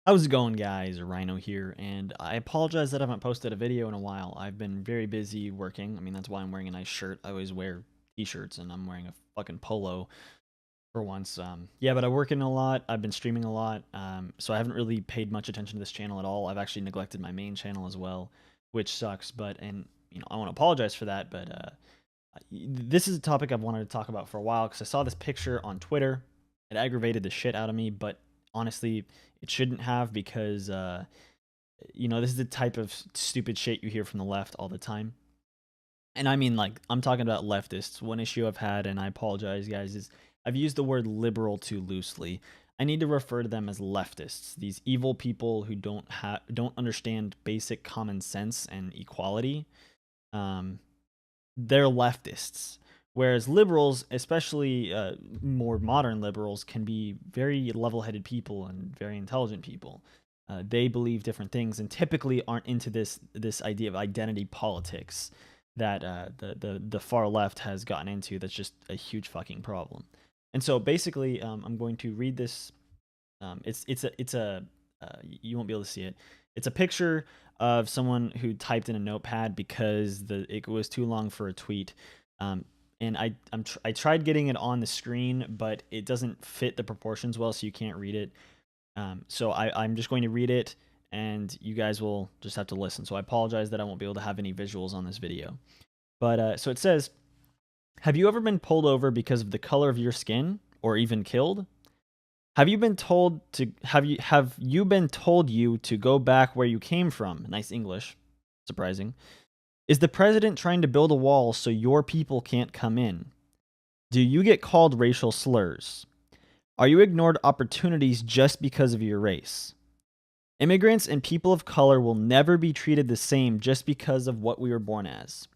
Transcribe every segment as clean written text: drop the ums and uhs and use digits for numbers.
How's it going, guys? Rhino here, and I apologize that I haven't posted a video in a while. I've been very busy working. I mean, that's why I'm wearing a nice shirt. I always wear t-shirts, and I'm wearing a fucking polo for once. Yeah, but I'm working a lot. I've been streaming a lot, so I haven't really paid much attention to this channel at all. I've actually neglected my main channel as well, which sucks. And I want to apologize for that. But this is a topic I've wanted to talk about for a while because I saw this picture on Twitter. It aggravated the shit out of me, but honestly, it shouldn't have because this is the type of stupid shit you hear from the left all the time. And I mean, like, I'm talking about leftists. One issue I've had, and I apologize, guys, is I've used the word liberal too loosely. I need to refer to them as leftists. These evil people who don't understand basic common sense and equality. Um, they're leftists. Whereas liberals, especially more modern liberals, can be very level-headed people and very intelligent people. They believe different things and typically aren't into this idea of identity politics that the far left has gotten into. That's just a huge fucking problem. And so basically, I'm going to read this. It's a you won't be able to see it. It's a picture of someone who typed in a notepad because it was too long for a tweet. Um, and I tried getting it on the screen, but it doesn't fit the proportions well, so you can't read it. So I'm just going to read it, and you guys will just have to listen. So I apologize that I won't be able to have any visuals on this video. But so it says, have you ever been pulled over because of the color of your skin, or even killed? Have you been told you to go back where you came from? Nice English. Surprising. Is the president trying to build a wall so your people can't come in? Do you get called racial slurs? Are you ignored opportunities just because of your race? Immigrants and people of color will never be treated the same just because of what we were born as.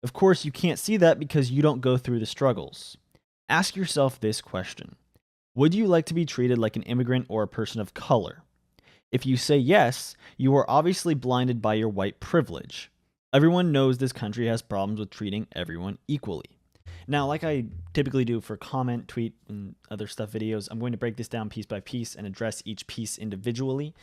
Of course, you can't see that because you don't go through the struggles. Ask yourself this question: would you like to be treated like an immigrant or a person of color? If you say yes, you are obviously blinded by your white privilege. Everyone knows this country has problems with treating everyone equally. Now, like I typically do for comment, tweet, and other stuff videos, I'm going to break this down piece by piece and address each piece individually,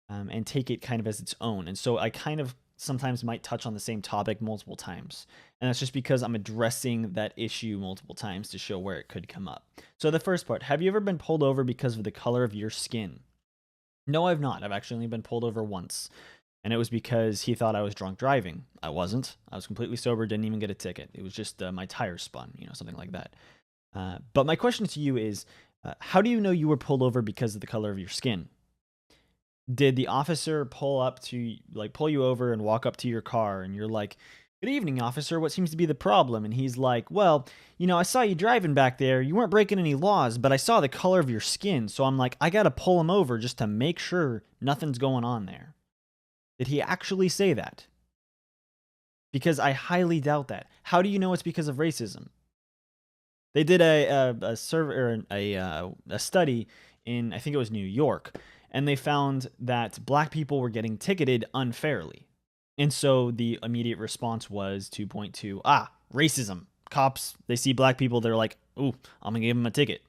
and take it kind of as its own. And so I kind of sometimes might touch on the same topic multiple times. And that's just because I'm addressing that issue multiple times to show where it could come up. So the first part, have you ever been pulled over because of the color of your skin? No, I've not. I've actually only been pulled over once. And it was because he thought I was drunk driving. I wasn't. I was completely sober, didn't even get a ticket. It was just my tires spun, something like that. But my question to you is, how do you know you were pulled over because of the color of your skin? Did the officer pull you over and walk up to your car and you're like, "Good evening, officer. What seems to be the problem?" And he's like, "Well, I saw you driving back there. You weren't breaking any laws, but I saw the color of your skin. So I'm like, I got to pull him over just to make sure nothing's going on there." Did he actually say that? Because I highly doubt that. How do you know it's because of racism? They did a survey or a study in, I think it was New York, and they found that black people were getting ticketed unfairly. And so the immediate response was to point to racism. Cops, they see black people, they're like, "Ooh, I'm gonna give them a ticket."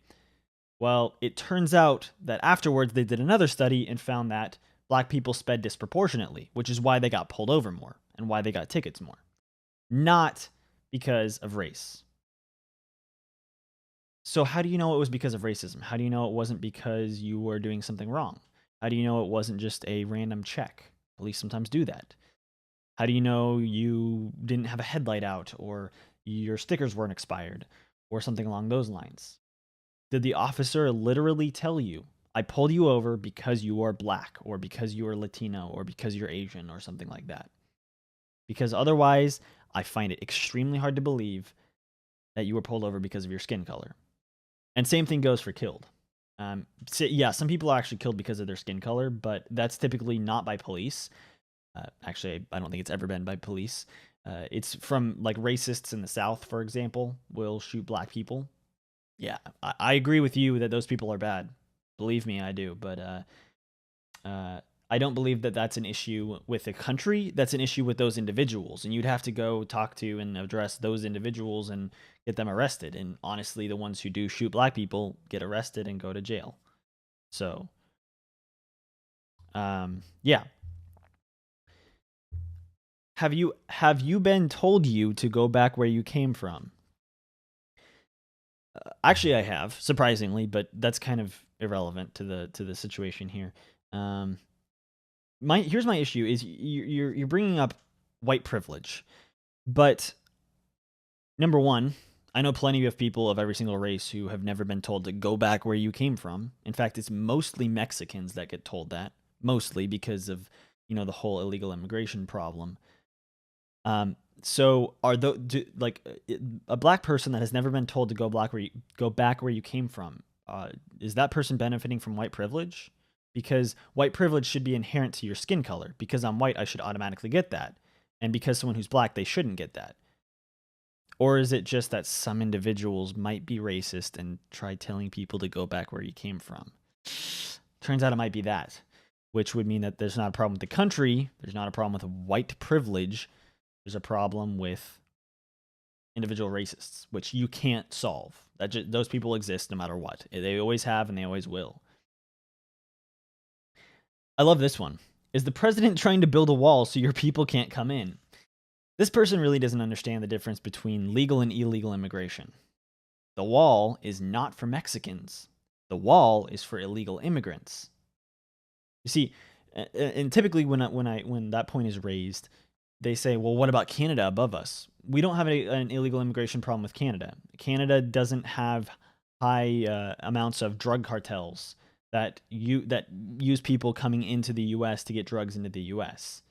Well, it turns out that afterwards they did another study and found that black people sped disproportionately, which is why they got pulled over more and why they got tickets more, not because of race. So how do you know it was because of racism? How do you know it wasn't because you were doing something wrong? How do you know it wasn't just a random check? Police sometimes do that. How do you know you didn't have a headlight out or your stickers weren't expired or something along those lines? Did the officer literally tell you, "I pulled you over because you are black or because you are Latino or because you're Asian," or something like that? Because otherwise, I find it extremely hard to believe that you were pulled over because of your skin color. And same thing goes for killed. Yeah, some people are actually killed because of their skin color, but that's typically not by police. Actually, I don't think it's ever been by police. It's from like racists in the South, for example, will shoot black people. Yeah, I agree with you that those people are bad. Believe me, I do. But I don't believe that that's an issue with the country. That's an issue with those individuals. And you'd have to go talk to and address those individuals and get them arrested. And honestly, the ones who do shoot black people get arrested and go to jail. So Yeah. Have you been told you to go back where you came from? Actually, I have, surprisingly, but that's kind of irrelevant to the situation here. Um, here's my issue: is you're bringing up white privilege, but number one, I know plenty of people of every single race who have never been told to go back where you came from. In fact, it's mostly Mexicans that get told that, mostly because of the whole illegal immigration problem. So are like a black person that has never been told to go back where you came from? Is that person benefiting from white privilege? Because white privilege should be inherent to your skin color. Because I'm white, I should automatically get that, and because someone who's black, they shouldn't get that. Or is it just that some individuals might be racist and try telling people to go back where you came from? Turns out it might be that, which would mean that there's not a problem with the country. There's not a problem with white privilege. There's a problem with individual racists, which you can't solve. Those people exist no matter what. They always have and they always will. I love this one. Is the president trying to build a wall so your people can't come in? This person really doesn't understand the difference between legal and illegal immigration. The wall is not for Mexicans. The wall is for illegal immigrants. You see, and typically when that point is raised, they say, well, what about Canada above us? We don't have an illegal immigration problem with Canada. Canada doesn't have high amounts of drug cartels that use people coming into the U.S. to get drugs into the U.S.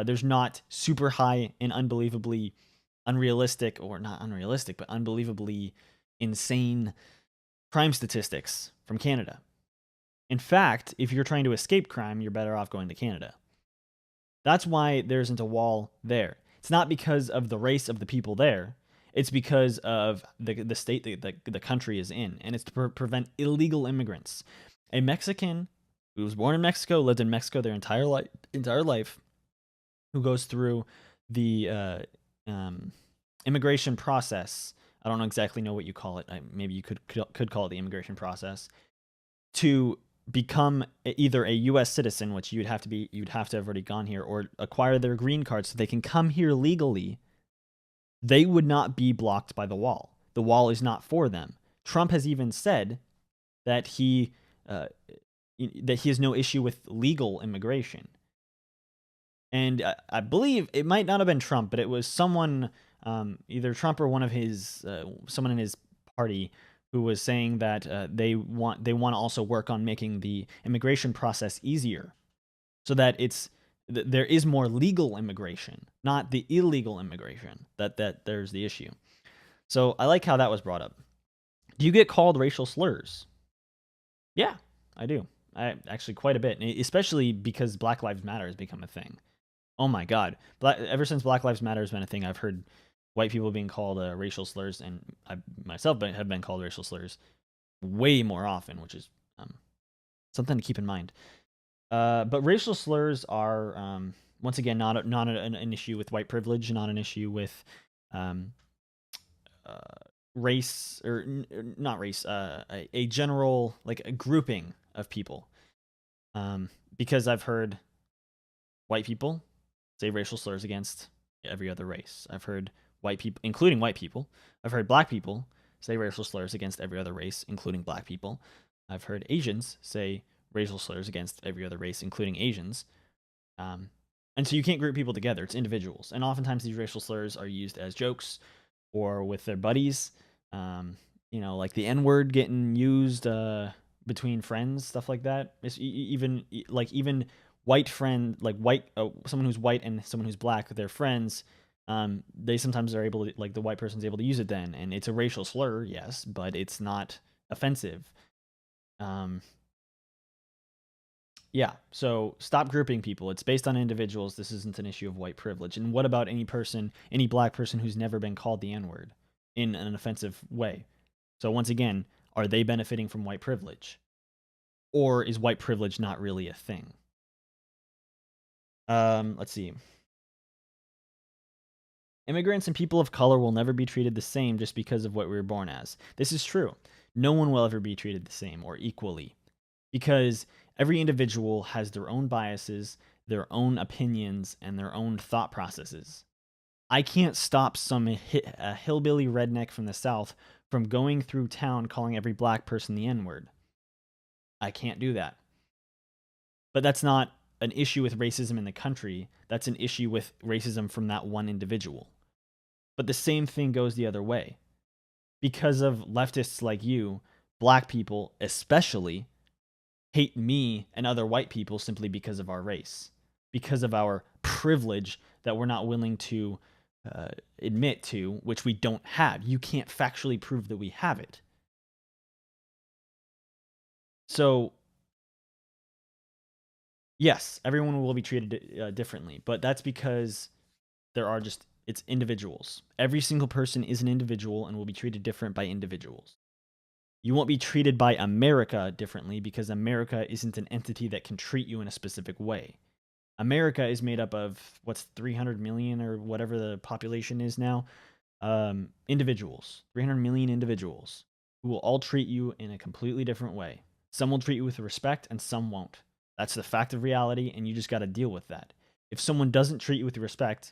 There's not super high and unbelievably unrealistic, or not unrealistic, but unbelievably insane crime statistics from Canada. In fact, if you're trying to escape crime, you're better off going to Canada. That's why there isn't a wall there. It's not because of the race of the people there. It's because of the state that the country is in, and it's to prevent illegal immigrants. A Mexican who was born in Mexico, lived in Mexico their entire life, who goes through the immigration process. I don't exactly know what you call it. Maybe you could call it the immigration process, to become either a U.S. citizen, which you'd have to have already gone here, or acquire their green card so they can come here legally. They would not be blocked by the wall. The wall is not for them. Trump has even said that he has no issue with legal immigration. And I believe it might not have been Trump, but it was someone, either Trump or one of his someone in his party, who was saying that they want to also work on making the immigration process easier, so that there is more legal immigration, not the illegal immigration. That there's the issue. So I like how that was brought up. Do you get called racial slurs? Yeah, I do. I actually quite a bit, especially because Black Lives Matter has become a thing. Oh my God! Ever since Black Lives Matter has been a thing, I've heard white people being called racial slurs, and I myself have been called racial slurs way more often, which is something to keep in mind. But racial slurs are once again not an issue with white privilege, not an issue with race, or not race, a general, like, a grouping of people. Because I've heard white people say racial slurs against every other race. I've heard white people, including white people. I've heard black people say racial slurs against every other race, including black people. I've heard Asians say racial slurs against every other race, including Asians. And so you can't group people together. It's individuals. And oftentimes these racial slurs are used as jokes or with their buddies. Like the N-word getting used between friends, stuff like that. It's even white friend, like someone who's white and someone who's black, they're friends. They sometimes are able to, like, the white person's able to use it then, and it's a racial slur, yes, but it's not offensive. Yeah, so stop grouping people. It's based on individuals. This isn't an issue of white privilege. And what about any black person who's never been called the N-word in an offensive way? So once again, are they benefiting from white privilege? Or is white privilege not really a thing? Let's see. Immigrants and people of color will never be treated the same just because of what we were born as. This is true. No one will ever be treated the same or equally, because every individual has their own biases, their own opinions, and their own thought processes. I can't stop some a hillbilly redneck from the South from going through town calling every black person the N-word. I can't do that. But that's not an issue with racism in the country. That's an issue with racism from that one individual. But the same thing goes the other way. Because of leftists like you, black people especially hate me and other white people simply because of our race, because of our privilege that we're not willing to admit to, which we don't have. You can't factually prove that we have it. So, yes, everyone will be treated differently, but that's because it's individuals. Every single person is an individual and will be treated different by individuals. You won't be treated by America differently because America isn't an entity that can treat you in a specific way. America is made up of 300 million or whatever the population is now, individuals, 300 million individuals who will all treat you in a completely different way. Some will treat you with respect and some won't. That's the fact of reality, and you just got to deal with that. If someone doesn't treat you with respect,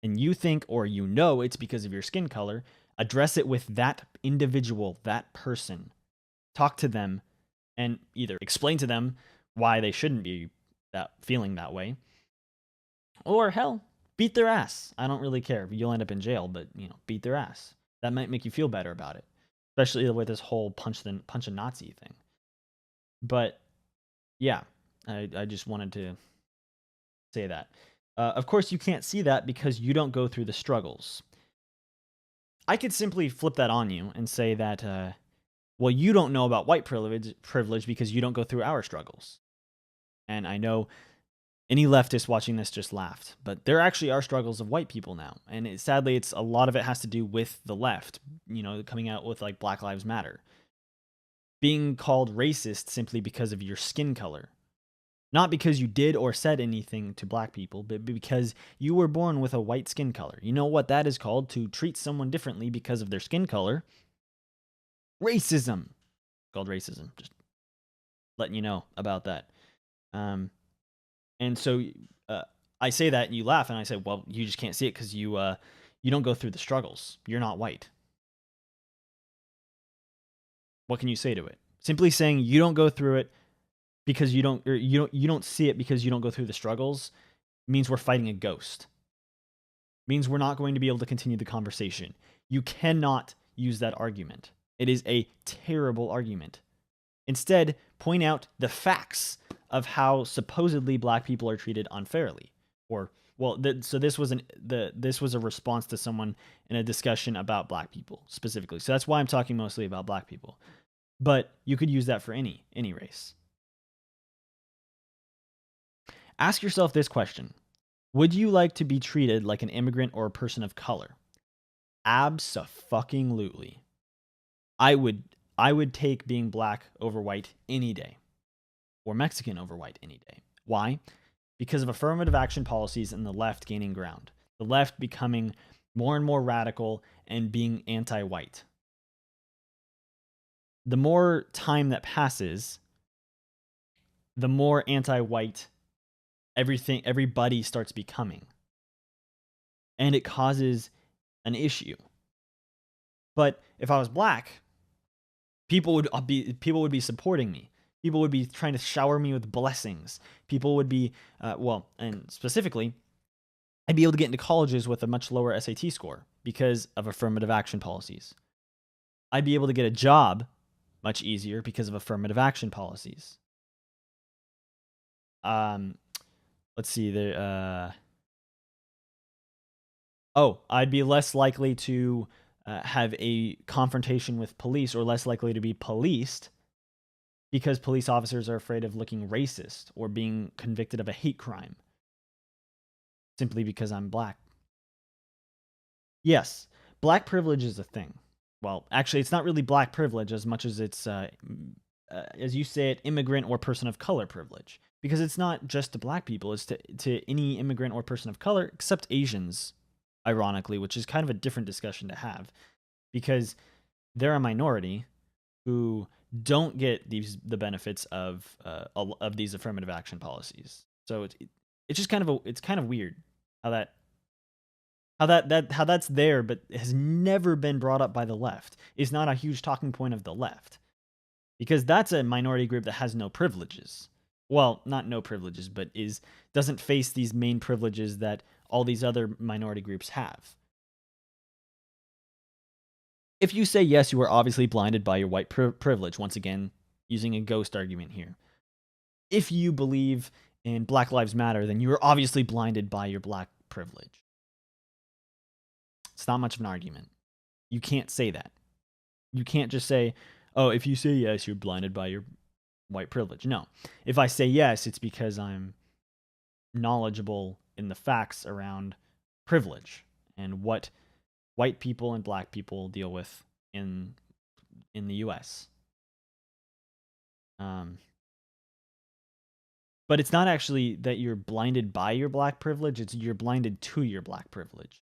and you think or you know it's because of your skin color, address it with that individual, that person. Talk to them and either explain to them why they shouldn't be feeling that way, or hell, beat their ass. I don't really care. You'll end up in jail, but beat their ass. That might make you feel better about it, especially with this whole punch a Nazi thing. But yeah, I just wanted to say that. Of course, you can't see that because you don't go through the struggles. I could simply flip that on you and say that, well, you don't know about white privilege because you don't go through our struggles. And I know any leftist watching this just laughed, but there actually are struggles of white people now. And sadly, a lot of it has to do with the left, coming out with like Black Lives Matter. Being called racist simply because of your skin color. Not because you did or said anything to black people, but because you were born with a white skin color. You know what that is called? To treat someone differently because of their skin color? Racism. It's called racism. Just letting you know about that. And so I say that and you laugh, and I say, well, you just can't see it because you don't go through the struggles. You're not white. What can you say to it? Simply saying you don't go through it because you don't see it because you don't go through the struggles means we're fighting a ghost. Means we're not going to be able to continue the conversation. You cannot use that argument. It is a terrible argument. Instead, point out the facts of how supposedly black people are treated unfairly. So this was a response to someone in a discussion about black people specifically. So that's why I'm talking mostly about black people. But you could use that for any race. Ask yourself this question. Would you like to be treated like an immigrant or a person of color? Abso-fucking-lutely. I would take being black over white any day, or Mexican over white any day. Why? Because of affirmative action policies and the left gaining ground. The left becoming more and more radical and being anti-white. The more time that passes, the more anti-white everybody starts becoming. And it causes an issue. But if I was black, people would be supporting me. People would be trying to shower me with blessings. People would be, and specifically, I'd be able to get into colleges with a much lower SAT score because of affirmative action policies. I'd be able to get a job much easier because of affirmative action policies. Let's see. I'd be less likely to have a confrontation with police, or less likely to be policed, because police officers are afraid of looking racist or being convicted of a hate crime simply because I'm black. Yes, black privilege is a thing. Well, actually, it's not really black privilege as much as it's, as you say it, immigrant or person of color privilege. Because it's not just to black people, it's to any immigrant or person of color, except Asians, ironically, which is kind of a different discussion to have. Because they're a minority who don't get the benefits of these affirmative action policies. So it's just it's kind of weird how that's there, but has never been brought up by the left. Is not a huge talking point of the left, because that's a minority group that has no privileges. Well, not no privileges, but doesn't face these main privileges that all these other minority groups have. If you say yes, you are obviously blinded by your white privilege. Once again, using a ghost argument here. If you believe in Black Lives Matter, then you are obviously blinded by your black privilege. It's not much of an argument. You can't say that. You can't just say, oh, if you say yes, you're blinded by your white privilege. No. If I say yes, it's because I'm knowledgeable in the facts around privilege and what white people and black people deal with in the US. But it's not actually that you're blinded by your black privilege, it's you're blinded to your black privilege.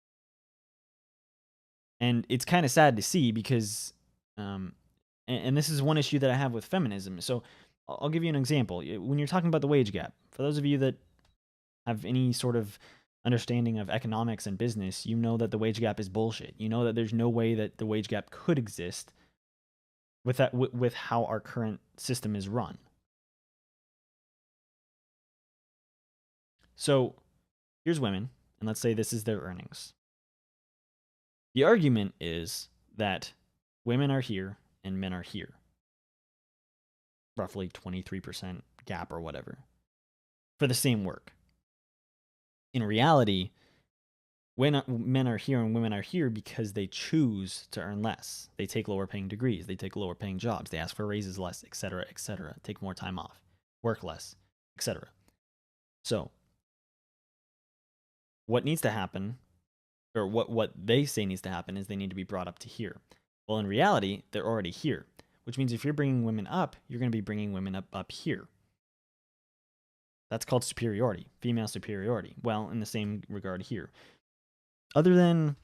And it's kind of sad to see because and this is one issue that I have with feminism. So I'll give you an example. When you're talking about the wage gap, for those of you that have any sort of understanding of economics and business, you know that the wage gap is bullshit. You know that there's no way that the wage gap could exist with how our current system is run. So here's women, and let's say this is their earnings. The argument is that women are here and men are here. Roughly 23% gap or whatever for the same work. In reality, when men are here and women are here because they choose to earn less. They take lower paying degrees, they take lower paying jobs, they ask for raises less, etc., take more time off, work less, etc. So what needs to happen, or what they say needs to happen, is they need to be brought up to here. Well, in reality, they're already here, which means if you're bringing women up, you're going to be bringing women up here. That's called superiority, female superiority. Well, in the same regard here. Other than,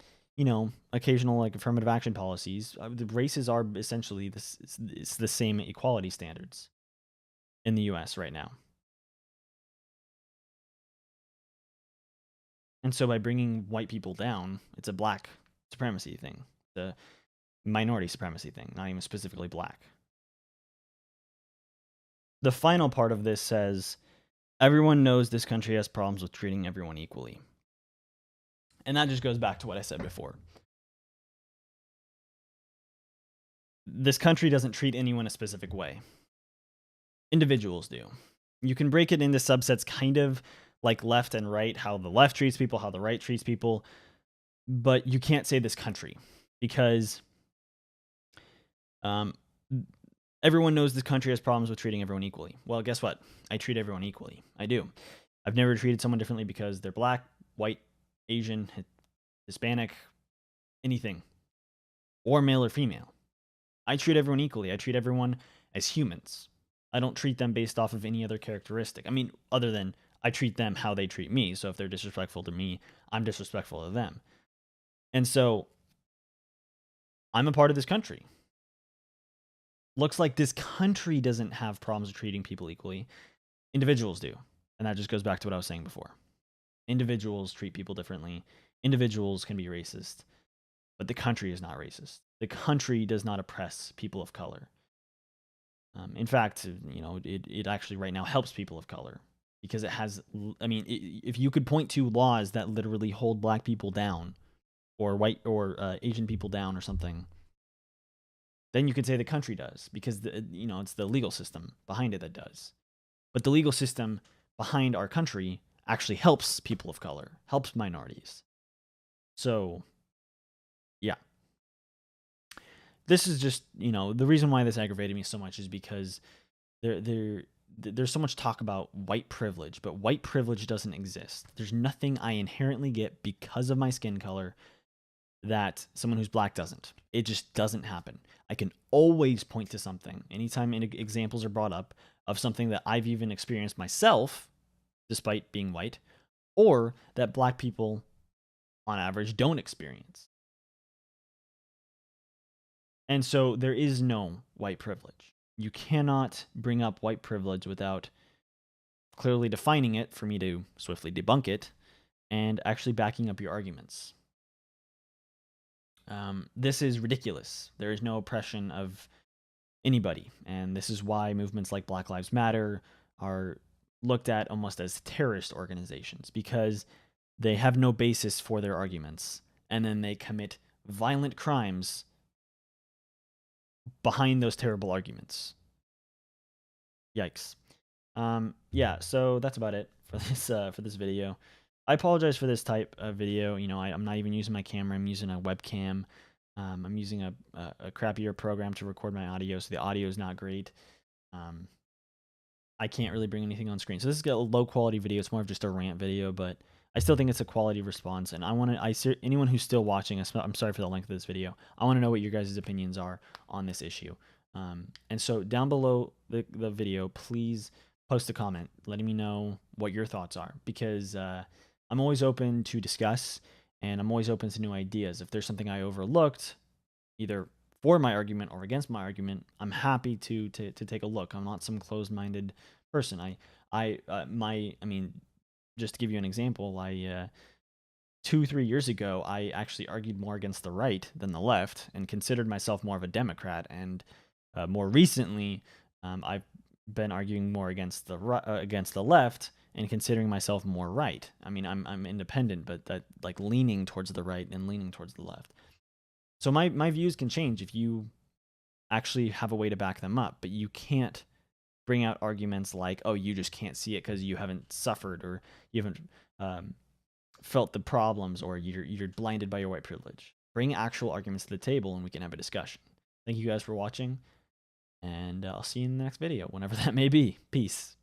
occasional like affirmative action policies, the races are essentially it's the same equality standards in the US right now. And so by bringing white people down, it's a black supremacy thing, the minority supremacy thing, not even specifically black. The final part of this says, everyone knows this country has problems with treating everyone equally. And that just goes back to what I said before. This country doesn't treat anyone a specific way. Individuals do. You can break it into subsets kind of like left and right, how the left treats people, how the right treats people. But you can't say this country because everyone knows this country has problems with treating everyone equally. Well, guess what? I treat everyone equally. I do. I've never treated someone differently because they're black, white, Asian, Hispanic, anything, or male or female. I treat everyone equally. I treat everyone as humans. I don't treat them based off of any other characteristic. I mean, other than I treat them how they treat me. So if they're disrespectful to me, I'm disrespectful to them. And so I'm a part of this country. Looks like this country doesn't have problems treating people equally. Individuals do. And that just goes back to what I was saying before. Individuals treat people differently. Individuals can be racist, but the country is not racist. The country does not oppress people of color. In fact, it actually right now helps people of color because it has, if you could point to laws that literally hold black people down or white or Asian people down or something, then you could say the country does because it's the legal system behind it that does. But the legal system behind our country actually helps people of color, helps minorities. So, yeah. This is just, the reason why this aggravated me so much is because there's so much talk about white privilege, but white privilege doesn't exist. There's nothing I inherently get because of my skin color that someone who's black doesn't. It just doesn't happen. I can always point to something, anytime examples are brought up, of something that I've even experienced myself, despite being white, or that black people, on average, don't experience. And so there is no white privilege. you cannot bring up white privilege without clearly defining it for me to swiftly debunk it and actually backing up your arguments. This is ridiculous. There is no oppression of anybody, and this is why movements like Black Lives Matter are looked at almost as terrorist organizations, because they have no basis for their arguments, and then they commit violent crimes behind those terrible arguments. Yikes. Yeah, so that's about it for this video. I apologize for this type of video. You know, I'm not even using my camera. I'm using a webcam. I'm using a crappier program to record my audio, so the audio is not great. I can't really bring anything on screen. So this is a low quality video. It's more of just a rant video, but I still think it's a quality response. And I want to, anyone who's still watching, I'm sorry for the length of this video. I want to know what your guys' opinions are on this issue. And so down below the video, please post a comment letting me know what your thoughts are, because I'm always open to discuss, and I'm always open to new ideas. If there's something I overlooked, either for my argument or against my argument, I'm happy to take a look. I'm not some closed-minded person. I mean, just to give you an example, 2-3 years ago, I actually argued more against the right than the left, and considered myself more of a Democrat. And more recently, I've been arguing more against the left and considering myself more right. I mean, I'm independent, but that, like, leaning towards the right and leaning towards the left. So my views can change if you actually have a way to back them up, but you can't bring out arguments like, oh, you just can't see it because you haven't suffered, or you haven't felt the problems, or you're blinded by your white privilege. Bring actual arguments to the table and we can have a discussion. Thank you guys for watching, and I'll see you in the next video, whenever that may be. Peace.